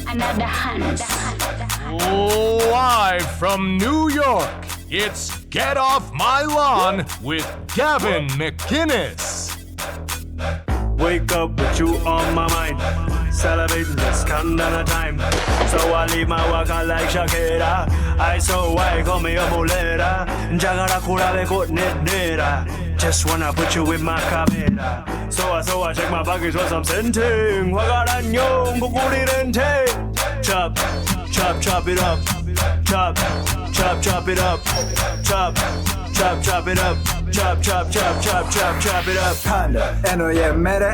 Another hunt. Live from New York, it's Get Off My Lawn with Gavin McInnes. Wake up with you on my mind. Celebrating this kind of time. So I leave my work out like Shakira. I so white, call me a mulera. Jagara kura be kot nera. Just wanna put you in my cabera. So I check my pockets for some senting. Wagaran yung kukuri rente. Chop, chop, chop it up. Chop, chop, chop it up. Chop, chop, chop it up. Chop, chop, chop, chop, chop, chop it up. Kinda, N-O-Y, mere.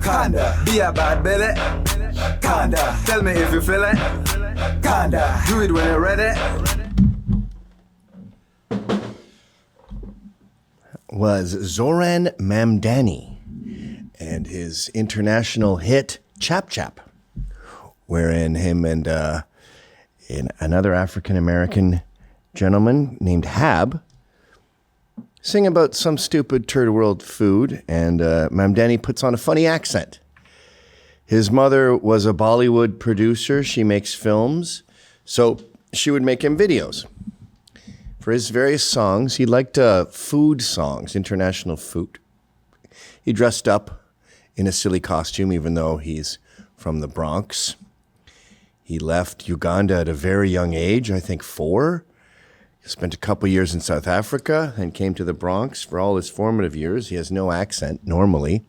Kinda, be a bad belly. Kinda, tell me if you feel it. Kinda, do it when you're ready. Was Zohran Mamdani and his international hit Chap Chap, wherein him and another African-American gentleman named Hab sing about some stupid third world food, and Mamdani puts on a funny accent. His mother was a Bollywood producer. She makes films, so she would make him videos. For his various songs, he liked food songs, international food. He dressed up in a silly costume, even though he's from the Bronx. He left Uganda at a very young age, I think 4. He spent a couple years in South Africa and came to the Bronx for all his formative years. He has no accent normally.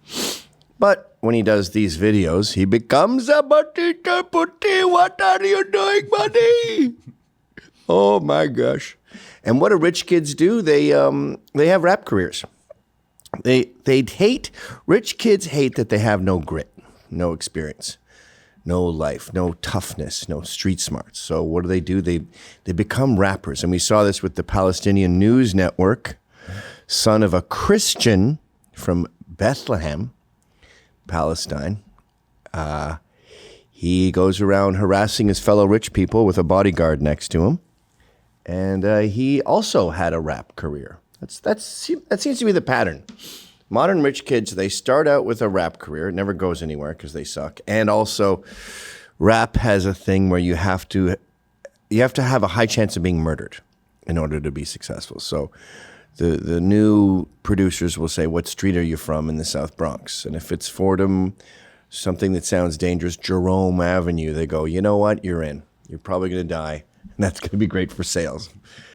But when he does these videos, he becomes a batita putti. What are you doing, buddy? Oh, my gosh. And what do rich kids do? They have rap careers. Rich kids hate that they have no grit, no experience, no life, no toughness, no street smarts. So what do? They become rappers. And we saw this with the Palestinian News Network, son of a Christian from Bethlehem, Palestine. He goes around harassing his fellow rich people with a bodyguard next to him. And he also had a rap career. That seems to be the pattern. Modern rich kids, they start out with a rap career. It never goes anywhere because they suck. And also, rap has a thing where you have to have a high chance of being murdered in order to be successful. So the new producers will say, what street are you from in the South Bronx? And if it's Fordham, something that sounds dangerous, Jerome Avenue, they go, you know what? You're in. You're probably going to die. And that's going to be great for sales.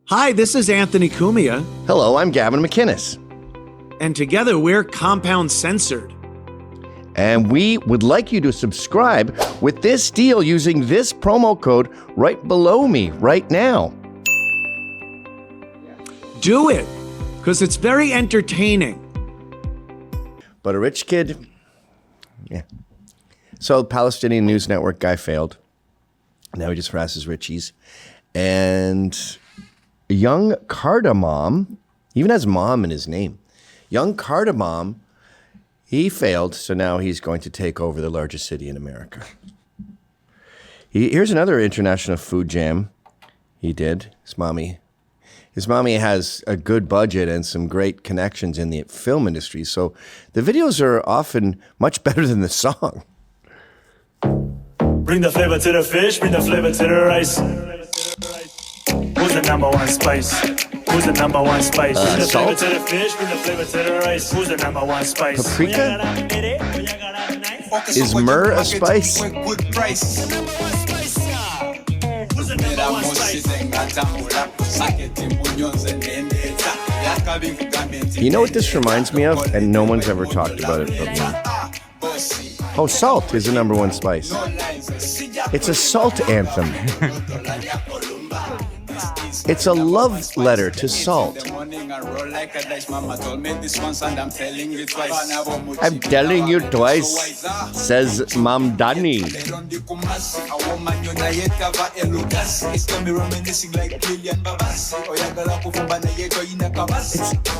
Hi, this is Anthony Cumia. Hello, I'm Gavin McInnes. And together we're Compound Censored. And we would like you to subscribe with this deal using this promo code right below me right now. Do it, because it's very entertaining. But a rich kid, yeah. So Palestinian News Network guy failed. Now he just harasses Richies. And young Cardamom, even has mom in his name. Young Cardamom, he failed, so now he's going to take over the largest city in America. Here's another international food jam he did. His mommy has a good budget and some great connections in the film industry, so the videos are often much better than the song. Bring the flavor to the fish, bring the flavor to the rice. Who's the number one spice? Who's the number one spice? Bring the flavor Salt? to the fish, bring the flavor to the rice. Who's the number one spice? Paprika? Is myrrh a spice? Who's the number one spice? You know what this reminds me of? And no one's ever talked about it but me. Oh, salt is the number one spice. It's a salt anthem. It's a love letter to salt. I'm telling you twice, says Mamdani.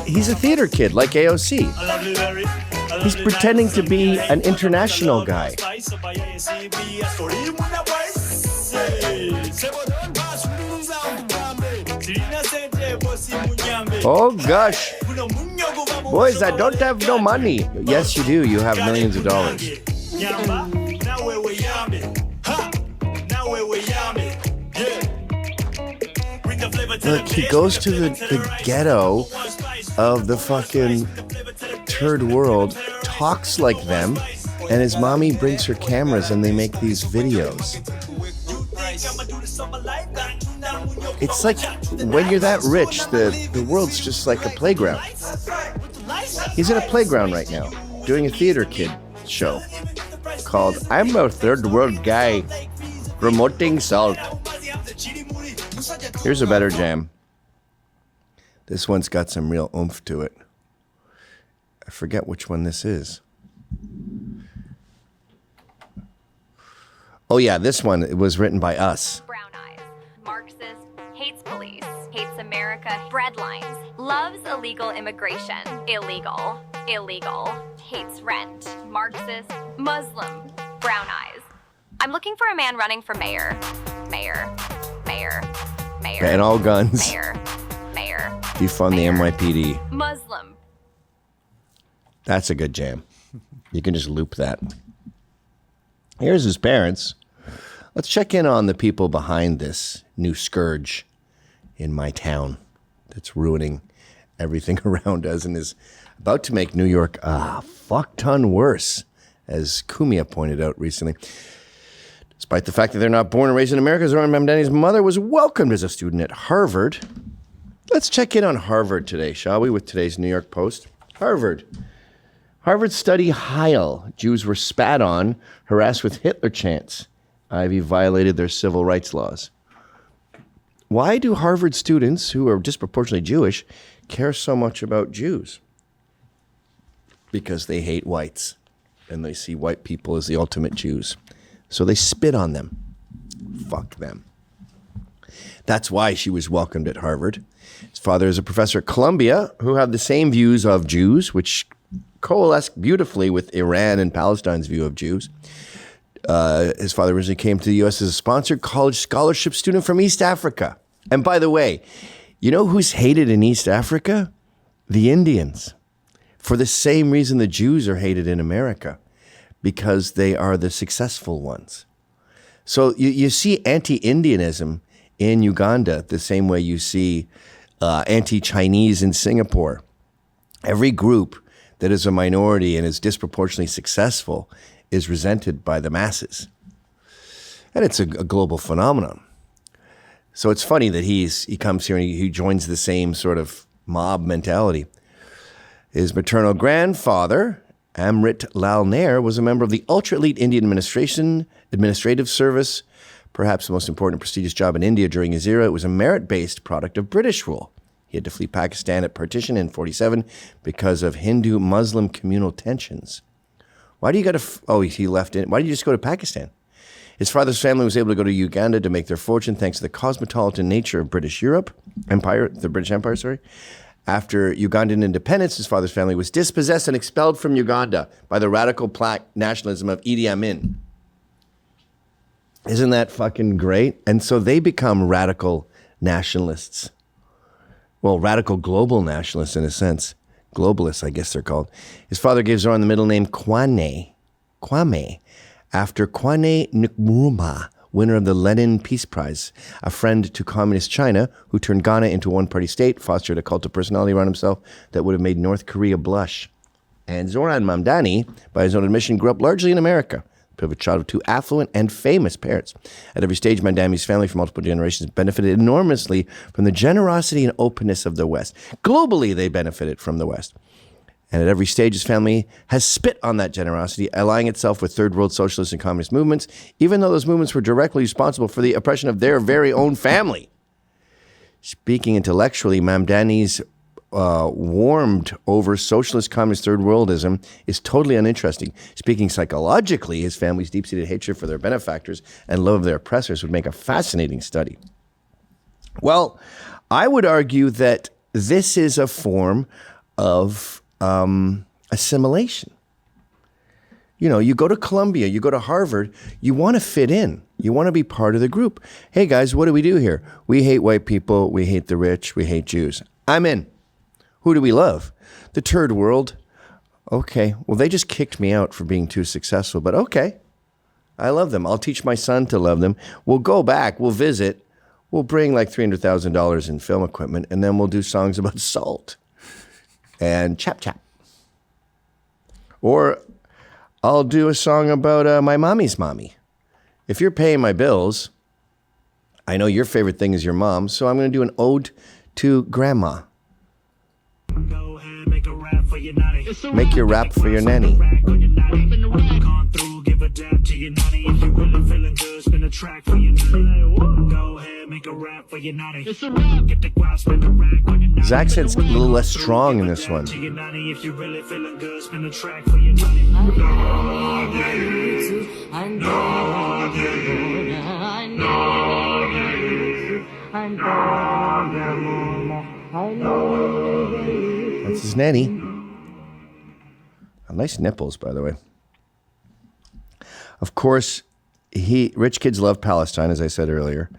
He's a theater kid like AOC. He's pretending to be an international guy. Oh gosh. Boys, I don't have no money. Yes, you do. You have millions of dollars. Look, he goes to the ghetto of the fucking third world, talks like them, and his mommy brings her cameras and they make these videos. It's like when you're that rich, the world's just like a playground. He's in a playground right now, doing a theater kid show called I'm a third world guy promoting salt. Here's a better jam. This one's got some real oomph to it. I forget which one this is. Oh yeah, this one, it was written by us. Brown eyes, Marxist, hates police, hates America, breadlines, loves illegal immigration, illegal, hates rent, Marxist, Muslim, brown eyes. I'm looking for a man running for mayor. And all guns. Mayor. Defund the NYPD. Muslim. That's a good jam. You can just loop that. Here's his parents. Let's check in on the people behind this new scourge in my town that's ruining everything around us and is about to make New York a fuck ton worse, as Kumia pointed out recently. Despite the fact that they're not born and raised in America, Zohran Mamdani's mother was welcomed as a student at Harvard. Let's check in on Harvard today, shall we, with today's New York Post. Harvard study Heil. Jews were spat on, harassed with Hitler chants. Ivy violated their civil rights laws. Why do Harvard students, who are disproportionately Jewish, care so much about Jews? Because they hate whites, and they see white people as the ultimate Jews. So they spit on them. Fuck them. That's why she was welcomed at Harvard. His father is a professor at Columbia who have the same views of Jews, which coalesce beautifully with Iran and Palestine's view of Jews. His father originally came to the U.S. as a sponsored college scholarship student from East Africa. And by the way, you know who's hated in East Africa? The Indians. For the same reason the Jews are hated in America. Because they are the successful ones. So you see anti-Indianism in Uganda the same way you see anti-Chinese in Singapore. Every group that is a minority and is disproportionately successful is resented by the masses. And it's a global phenomenon. So it's funny that he comes here and he joins the same sort of mob mentality. His maternal grandfather, Amrit Lal Nair, was a member of the ultra-elite Indian administrative service, perhaps the most important and prestigious job in India during his era. It was a merit-based product of British rule. He had to flee Pakistan at partition in 1947 because of Hindu-Muslim communal tensions. Why do you got to... he left in... Why did you just go to Pakistan? His father's family was able to go to Uganda to make their fortune thanks to the cosmopolitan nature of the British Empire. After Ugandan independence, his father's family was dispossessed and expelled from Uganda by the radical black nationalism of Idi Amin. Isn't that fucking great? And so they become radical nationalists. Well, radical global nationalists in a sense. Globalists, I guess they're called. His father gave Zohran the middle name Kwame, after Kwame Nkrumah, winner of the Lenin Peace Prize, a friend to communist China who turned Ghana into a one-party state, fostered a cult of personality around himself that would have made North Korea blush. And Zohran Mamdani, by his own admission, grew up largely in America, the privileged child of two affluent and famous parents. At every stage, Mamdani's family for multiple generations benefited enormously from the generosity and openness of the West. Globally, they benefited from the West. And at every stage, his family has spit on that generosity, allying itself with third world socialist and communist movements, even though those movements were directly responsible for the oppression of their very own family. Speaking intellectually, Mamdani's warmed over socialist communist third worldism is totally uninteresting. Speaking psychologically, his family's deep-seated hatred for their benefactors and love of their oppressors would make a fascinating study. Well, I would argue that this is a form of assimilation. You know, you go to Columbia, you go to Harvard, you want to fit in. You want to be part of the group. Hey guys, what do we do here? We hate white people, we hate the rich, we hate Jews. I'm in. Who do we love? The turd world. Okay. Well, they just kicked me out for being too successful, but okay. I love them. I'll teach my son to love them. We'll go back. We'll visit. We'll bring like $300,000 in film equipment, and then we'll do songs about salt and chap chap. Or I'll do a song about my mommy's mommy. If you're paying my bills, I know your favorite thing is your mom, so I'm going to do an ode to grandma. Go ahead, make a rap for your nanny. Make your rap for your nanny. Gone through, give a dab to your nanny. If you really feeling good, spin a track for your nanny. Go ahead, make a rap for your nanny. Get the guap, spin a rack on your nanny. His accent's a little less strong in this one. To your nanny, if you really feeling good, spin a track for your nanny. That's his nanny. Nice nipples, by the way. Of course, rich kids love Palestine, as I said earlier,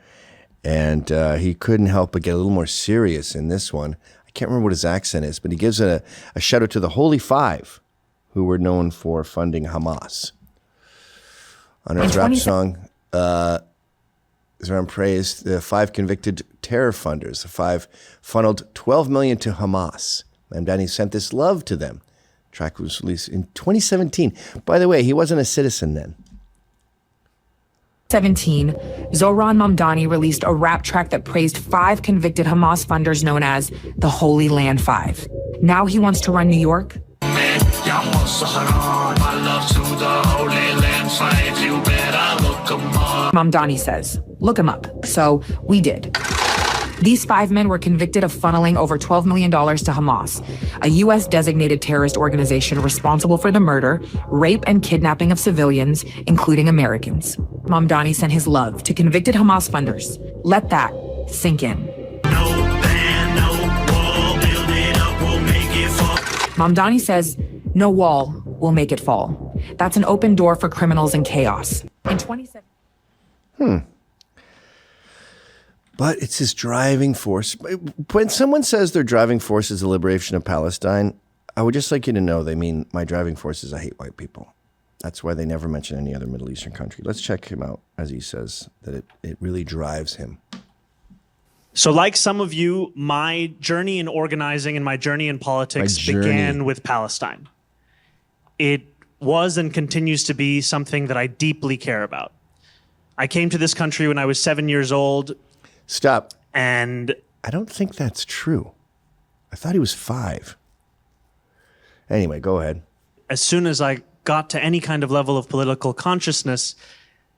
and he couldn't help but get a little more serious in this one. I can't remember what his accent is, but he gives a shout out to the Holy Five, who were known for funding Hamas. On his rap song, Zohran praised the 5 convicted terror funders. The 5 funneled $12 million to Hamas. Mamdani sent this love to them. The track was released in 2017. By the way, he wasn't a citizen then. 2017, Zohran Mamdani released a rap track that praised 5 convicted Hamas funders known as the Holy Land Five. Now he wants to run New York. Mamdani says, look him up. So we did. These 5 men were convicted of funneling over $12 million to Hamas, a U.S. designated terrorist organization responsible for the murder, rape, and kidnapping of civilians, including Americans. Mamdani sent his love to convicted Hamas funders. Let that sink in. Mamdani says, no wall will make it fall. That's an open door for criminals and chaos. In 2017. But it's his driving force. When someone says their driving force is the liberation of Palestine, I would just like you to know they mean my driving force is I hate white people. That's why they never mention any other Middle Eastern country. Let's check him out as he says that it really drives him. So like some of you, my journey in organizing and my journey in politics began with Palestine. It was and continues to be something that I deeply care about. I came to this country when I was 7 years old. Stop. And I don't think that's true. I thought he was 5. Anyway, go ahead. As soon as I got to any kind of level of political consciousness,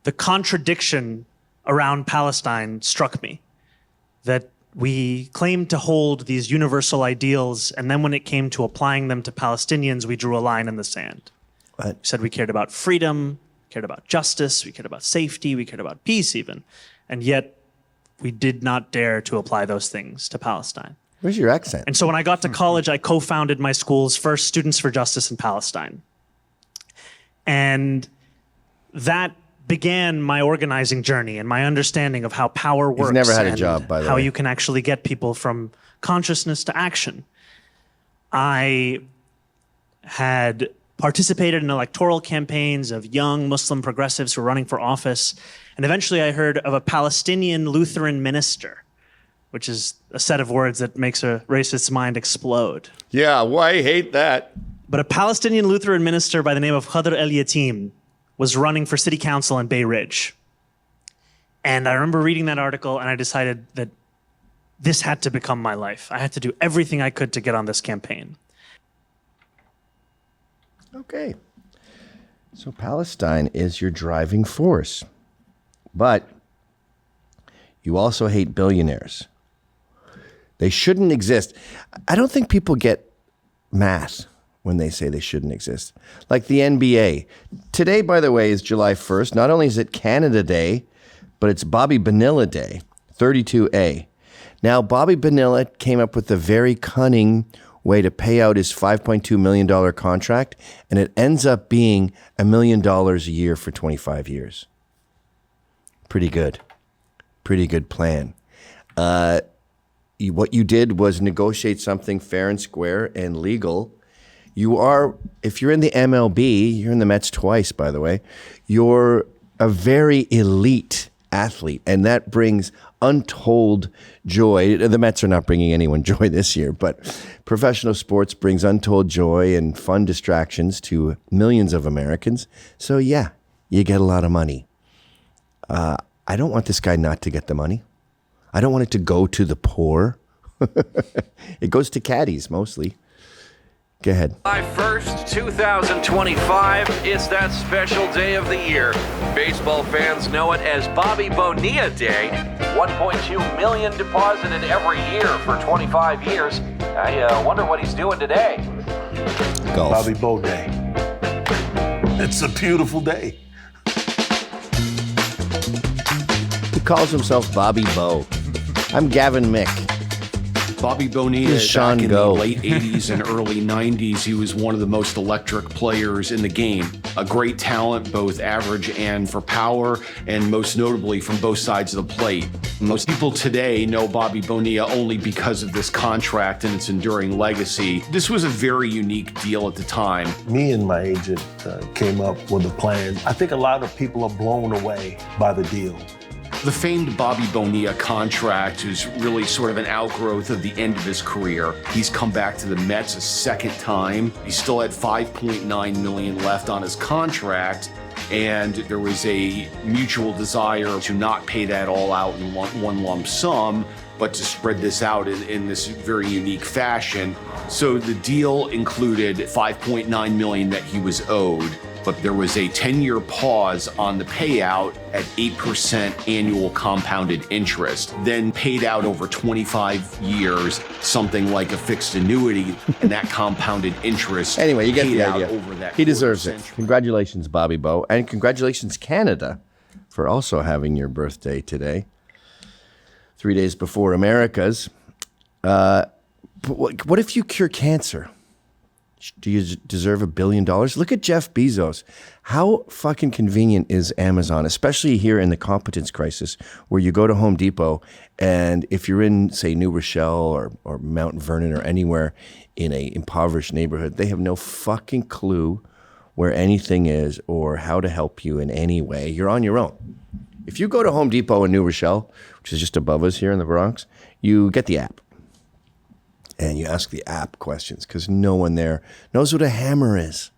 the contradiction around Palestine struck me. That we claimed to hold these universal ideals, and then when it came to applying them to Palestinians, we drew a line in the sand. What? We said we cared about freedom, cared about justice, we cared about safety, we cared about peace even. And yet, we did not dare to apply those things to Palestine. Where's your accent? And so when I got to college, I co-founded my school's first Students for Justice in Palestine. And that began my organizing journey and my understanding of how power works. He's never had a job, by the way. How you can actually get people from consciousness to action. I had participated in electoral campaigns of young Muslim progressives who were running for office. And eventually I heard of a Palestinian Lutheran minister, which is a set of words that makes a racist's mind explode. Yeah, why hate that? But a Palestinian Lutheran minister by the name of Khadr El-Yatim was running for city council in Bay Ridge. And I remember reading that article and I decided that this had to become my life. I had to do everything I could to get on this campaign. Okay. So Palestine is your driving force. But you also hate billionaires. They shouldn't exist. I don't think people get math when they say they shouldn't exist. Like the NBA. Today, by the way, is July 1st. Not only is it Canada Day, but it's Bobby Bonilla Day, 32A. Now, Bobby Bonilla came up with a very cunning way to pay out his $5.2 million contract, and it ends up being $1 million a year for 25 years. Pretty good. Pretty good plan. what you did was negotiate something fair and square and legal. You are, if you're in the MLB, you're in the Mets twice, by the way, you're a very elite athlete, and that brings untold joy. The Mets are not bringing anyone joy this year, but professional sports brings untold joy and fun distractions to millions of Americans. So yeah, you get a lot of money. I don't want this guy not to get the money. I don't want it to go to the poor. It goes to caddies mostly. Go ahead. July 1st, 2025 is that special day of the year. Baseball fans know it as Bobby Bonilla Day. 1.2 million deposited every year for 25 years. I wonder what he's doing today. Golf. Bobby Bo Day. It's a beautiful day. He calls himself Bobby Bo. I'm Gavin Mick. Bobby Bonilla, Sean back in Go. the late 80s and early 90s, he was one of the most electric players in the game. A great talent, both average and for power, and most notably from both sides of the plate. Most people today know Bobby Bonilla only because of this contract and its enduring legacy. This was a very unique deal at the time. Me and my agent came up with a plan. I think a lot of people are blown away by the deal. The famed Bobby Bonilla contract is really sort of an outgrowth of the end of his career. He's come back to the Mets a second time. He still had $5.9 million left on his contract, and there was a mutual desire to not pay that all out in one lump sum, but to spread this out in this very unique fashion. So the deal included $5.9 million that he was owed, but there was a 10-year pause on the payout at 8% annual compounded interest, then paid out over 25 years, something like a fixed annuity, and that compounded interest Anyway, you get paid the out idea. over that He deserves it. quarter-century. Congratulations, Bobby Bo. And congratulations, Canada, for also having your birthday today. 3 days before America's. But what if you cure cancer? Do you deserve $1 billion? Look at Jeff Bezos. How fucking convenient is Amazon, especially here in the competence crisis, where you go to Home Depot, and if you're in, say, New Rochelle or Mount Vernon or anywhere in a impoverished neighborhood, they have no fucking clue where anything is or how to help you in any way. You're on your own. If you go to Home Depot in New Rochelle, which is just above us here in the Bronx, you get the app. And you ask the app questions because no one there knows what a hammer is.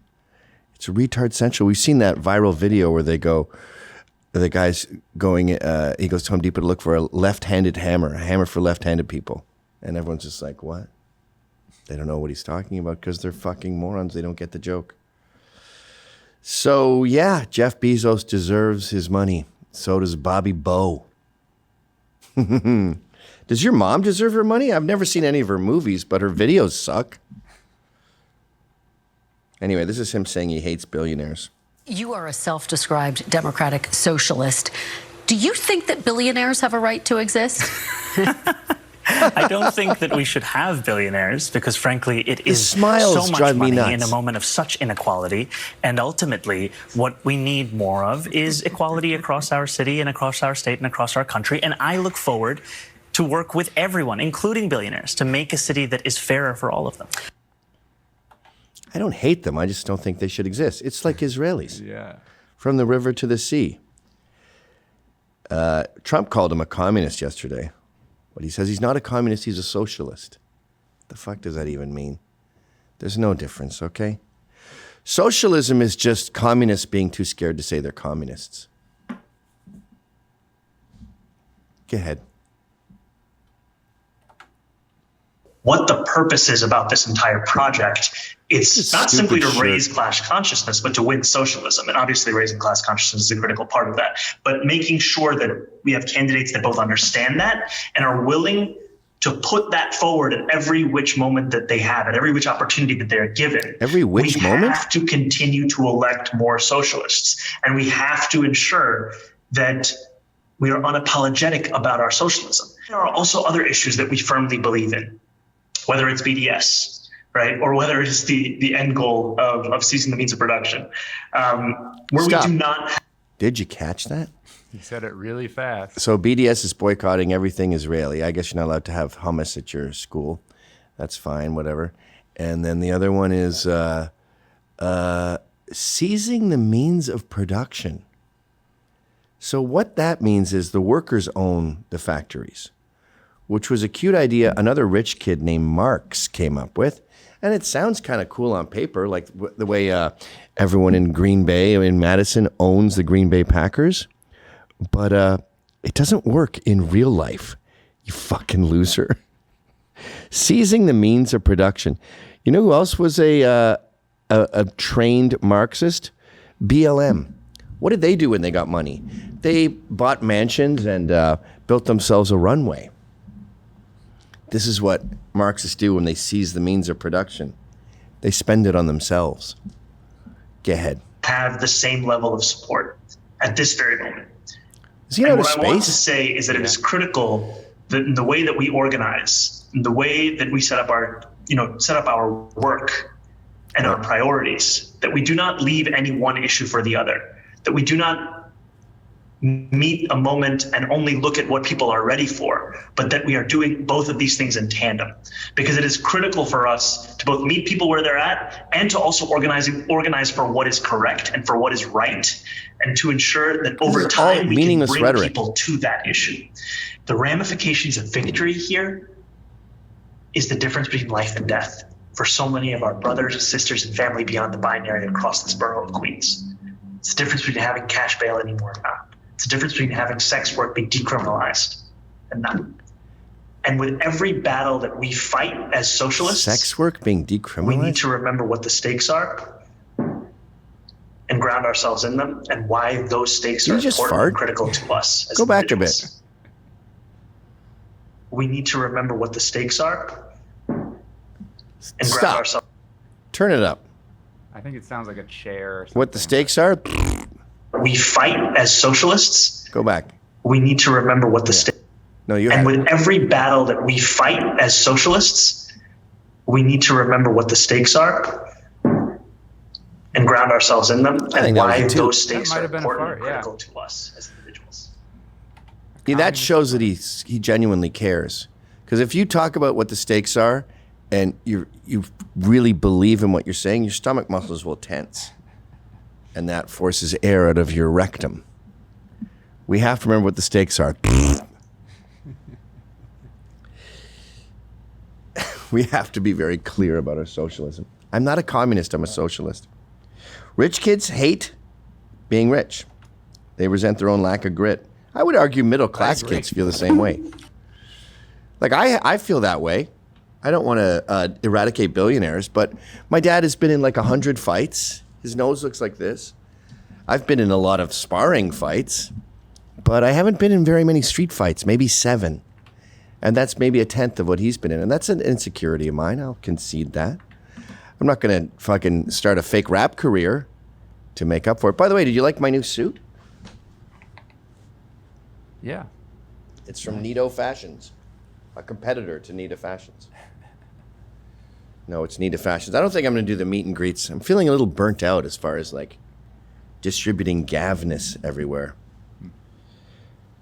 It's retard central. We've seen that viral video where they go, the guy's going, he goes to Home Depot to look for a left-handed hammer, a hammer for left-handed people. And everyone's just like, what? They don't know what he's talking about because they're fucking morons. They don't get the joke. So, yeah, Jeff Bezos deserves his money. So does Bobby Bo. Does your mom deserve her money? I've never seen any of her movies, but her videos suck. Anyway, this is him saying he hates billionaires. You are a self-described democratic socialist. Do you think that billionaires have a right to exist? I don't think that we should have billionaires because, frankly, it is so smiles much drive me money nuts. in a moment of such inequality. And ultimately, what we need more of is equality across our city and across our state and across our country. And I look forward to work with everyone, including billionaires, to make a city that is fairer for all of them. I don't hate them. I just don't think they should exist. It's like Israelis. Yeah. From the river to the sea. Trump called him a communist yesterday. But he says he's not a communist, he's a socialist. The fuck does that even mean? There's no difference, okay? Socialism is just communists being too scared to say they're communists. Go ahead. What the purpose is about this entire project, it's not simply to raise class consciousness, but to win socialism. And obviously raising class consciousness is a critical part of that. But making sure that we have candidates that both understand that and are willing to put that forward at every which moment that they have, at every which opportunity that they're given. Every which moment? We have to continue to elect more socialists. And we have to ensure that we are unapologetic about our socialism. There are also other issues that we firmly believe in, whether it's BDS, right, or whether it is the end goal of ceasing the means of production, where Stop. we do not. Did you catch that? He said it really fast. So BDS is boycotting everything Israeli. I guess you're not allowed to have hummus at your school. That's fine, whatever. And then the other one is seizing the means of production. So what that means is the workers own the factories, which was a cute idea another rich kid named Marx came up with. And it sounds kind of cool on paper, like the way everyone in Green Bay, in Madison, owns the Green Bay Packers. But it doesn't work in real life, you fucking loser. Seizing the means of production. You know who else was a trained Marxist? BLM. What did they do when they got money? They bought mansions and built themselves a runway. This is what Marxists do when they seize the means of production. They spend it on themselves. Go ahead. Have the same level of support at this very moment. Is he out of What I want space? to say is that it is critical that in the way that we organize, in the way that we set up our work and our priorities, that we do not leave any one issue for the other, that we do not meet a moment and only look at what people are ready for, but that we are doing both of these things in tandem. Because it is critical for us to both meet people where they're at and to also organize for what is correct and for what is right, and to ensure that over time we can bring rhetoric. people to that issue. The ramifications of victory here is the difference between life and death for so many of our brothers, sisters, and family beyond the binary across this borough of Queens. It's the difference between having cash bail anymore or not. It's the difference between having sex work be decriminalized and not. And with every battle that we fight as socialists, Sex work being decriminalized? we need to remember what the stakes are and ground ourselves in them and why those stakes Did are you just important fart? and critical to us as Go back a individuals. bit. We need to remember what the stakes are and ground Stop. ourselves. Turn it up. I think it sounds like a chair or something. What the stakes are? We fight as socialists. Go back. We need to remember what the stakes. No, you. And with every battle that we fight as socialists, we need to remember what the stakes are and ground ourselves in them and think that why was a two. those stakes That might are have been a important fart, and yeah. critical to us as individuals. Yeah, that shows that he genuinely cares. Because if you talk about what the stakes are and you really believe in what you're saying, your stomach muscles will tense. And that forces air out of your rectum. We have to remember what the stakes are. We have to be very clear about our socialism. I'm not a communist, I'm a socialist. Rich kids hate being rich. They resent their own lack of grit. I would argue middle-class kids feel the same way. Like, I feel that way. I don't want to eradicate billionaires, but my dad has been in like 100 fights. His nose looks like this. I've been in a lot of sparring fights, but I haven't been in very many street fights, maybe 7. And that's maybe a 10th of what he's been in. And that's an insecurity of mine. I'll concede that. I'm not going to fucking start a fake rap career to make up for it. By the way, did you like my new suit? Yeah. It's from Nito Fashions, a competitor to Nita Fashions. No, it's Nita Fashions. I don't think I'm going to do the meet and greets. I'm feeling a little burnt out as far as like distributing Gavness everywhere.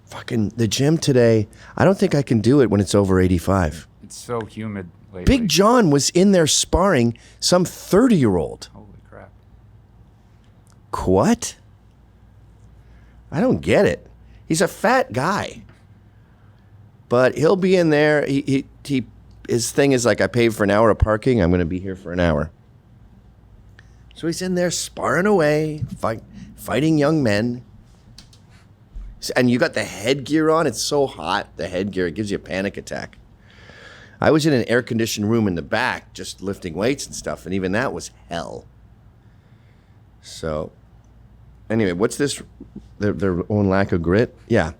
Fucking the gym today, I don't think I can do it when it's over 85. It's so humid lately. Big John was in there sparring some 30-year-old. Holy crap. What? I don't get it. He's a fat guy. But he'll be in there. His thing is like, I paid for an hour of parking. I'm going to be here for an hour. So he's in there sparring away, fighting young men. And you got the headgear on. It's so hot, the headgear. It gives you a panic attack. I was in an air-conditioned room in the back just lifting weights and stuff, and even that was hell. So, anyway, what's this? Their own lack of grit? Yeah.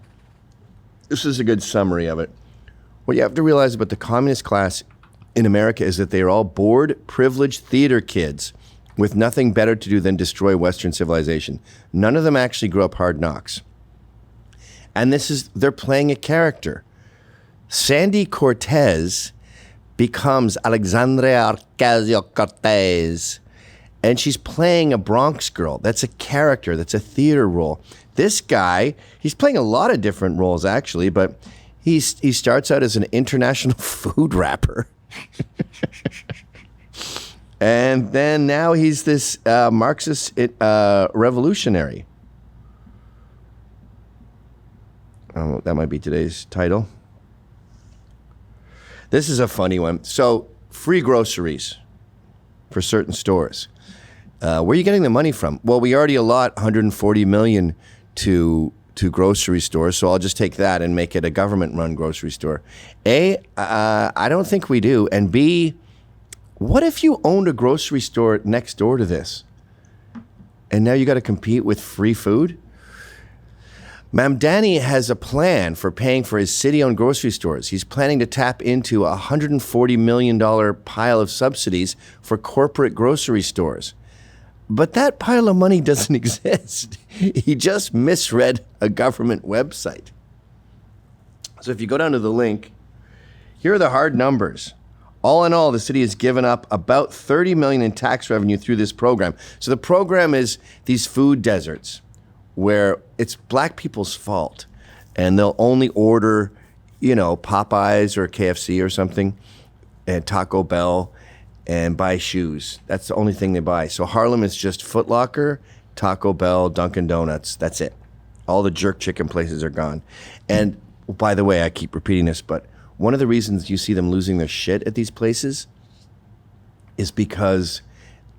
This is a good summary of it. What you have to realize about the communist class in America is that they are all bored, privileged theater kids with nothing better to do than destroy Western civilization. None of them actually grew up hard knocks. And they're playing a character. Sandy Cortez becomes Alexandria Ocasio-Cortez, and she's playing a Bronx girl. That's a character. That's a theater role. This guy, he's playing a lot of different roles actually, but he starts out as an international food rapper. And then now he's this Marxist revolutionary. Oh, that might be today's title. This is a funny one. So, free groceries for certain stores. Where are you getting the money from? Well, we already allot $140 million to grocery stores, so I'll just take that and make it a government-run grocery store. A, I don't think we do. And B, what if you owned a grocery store next door to this? And now you got to compete with free food? Mamdani has a plan for paying for his city-owned grocery stores. He's planning to tap into a $140 million pile of subsidies for corporate grocery stores. But that pile of money doesn't exist. He just misread a government website. So if you go down to the link, here are the hard numbers. All in all, the city has given up about $30 million in tax revenue through this program. So the program is these food deserts where it's black people's fault and they'll only order, Popeyes or KFC or something and Taco Bell and buy shoes. That's the only thing they buy. So Harlem is just Foot Locker, Taco Bell, Dunkin' Donuts. That's it. All the jerk chicken places are gone. And by the way, I keep repeating this, but one of the reasons you see them losing their shit at these places is because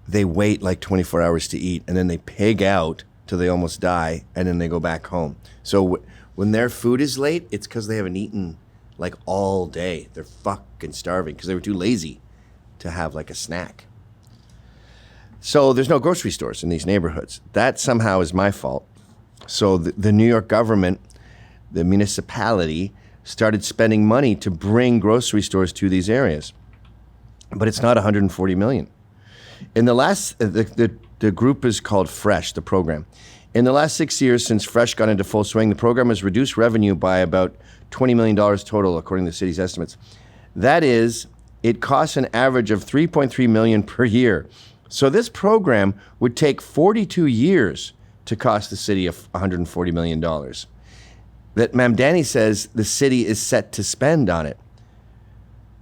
they wait like 24 hours to eat and then they pig out till they almost die and then they go back home. So when their food is late, it's because they haven't eaten like all day. They're fucking starving because they were too lazy to have like a snack. So there's no grocery stores in these neighborhoods. That somehow is my fault. So the New York government, the municipality, started spending money to bring grocery stores to these areas. But it's not $140 million. In the last, the group is called Fresh, the program. In the last 6 years since Fresh got into full swing, the program has reduced revenue by about $20 million total, according to the city's estimates. That is, it costs an average of $3.3 million per year. So this program would take 42 years to cost the city of $140 million. That Mamdani says the city is set to spend on it.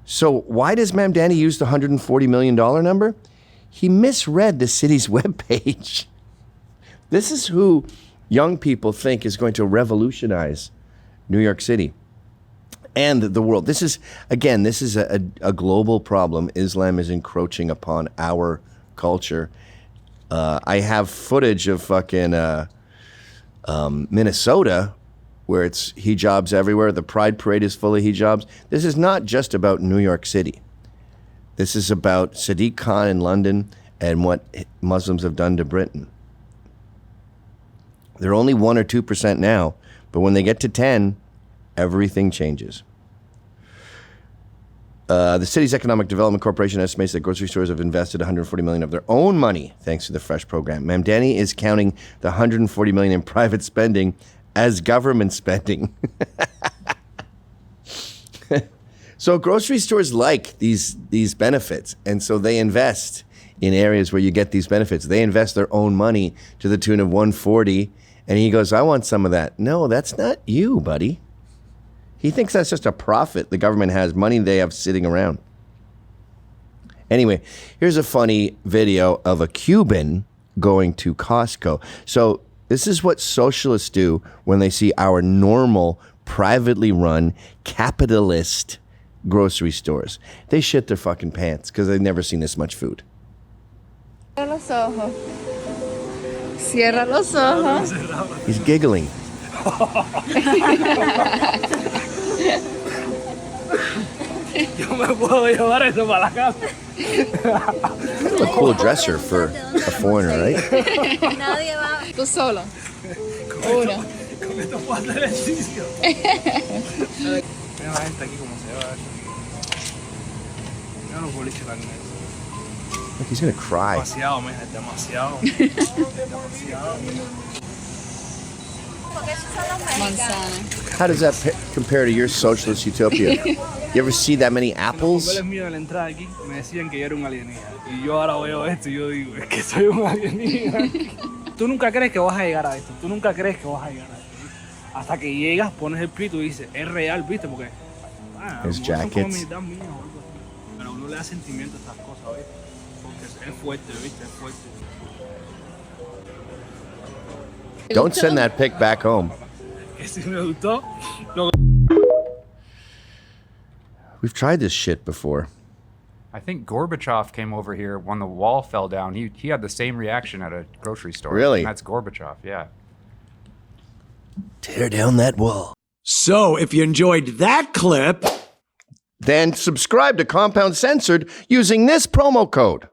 So why does Mamdani use the $140 million number? He misread the city's webpage. This is who young people think is going to revolutionize New York City and the world. This is a global problem. Islam is encroaching upon our culture. I have footage of fucking Minnesota where it's hijabs everywhere. The Pride Parade is full of hijabs. This is not just about New York City. This is about Sadiq Khan in London and what Muslims have done to Britain. They're only 1 or 2% now, but when they get to 10, everything changes. The city's Economic Development Corporation estimates that grocery stores have invested $140 million of their own money thanks to the Fresh program. Mamdani is counting the $140 million in private spending as government spending. So grocery stores like these benefits, and so they invest in areas where you get these benefits. They invest their own money to the tune of $140, and he goes, I want some of that. No, that's not you, buddy. He thinks that's just a profit the government has, money they have sitting around. Anyway, here's a funny video of a Cuban going to Costco. So this is what socialists do when they see our normal, privately run, capitalist grocery stores. They shit their fucking pants because they've never seen this much food. Cierra los ojos. Cierra los ojos. He's giggling. Yo me puedo llevar eso para la casa. That's a cool dresser for a foreigner, right? Nadie va. Tú solo. Uno. Con esto puedo hacer ejercicio. Mira la gente aquí como se va. Mira los boliches tan negros. Look, he's gonna cry. Demasiado, mija, demasiado. Demasiado. Manzana. How does that compare to your socialist utopia? You ever see that many Los apples? papeles míos de la entrada aquí me decían que yo era un alienígena. Y yo ahora veo esto y yo digo, es que soy un alienígena. Tú nunca crees que vas a llegar a esto. Tú nunca crees que vas a llegar a esto. Hasta que llegas, pones el pito y dices, es real, ¿viste? Porque His son como jackets. mitad mía o algo así. Pero uno le da sentimiento a estas cosas, ¿viste? Porque es fuerte, ¿viste? Es fuerte. Don't send that pic back home. Que si me gustó, lo... We've tried this shit before. I think Gorbachev came over here when the wall fell down. He had the same reaction at a grocery store. Really? And that's Gorbachev, yeah. Tear down that wall. So, if you enjoyed that clip, then subscribe to Compound Censored using this promo code.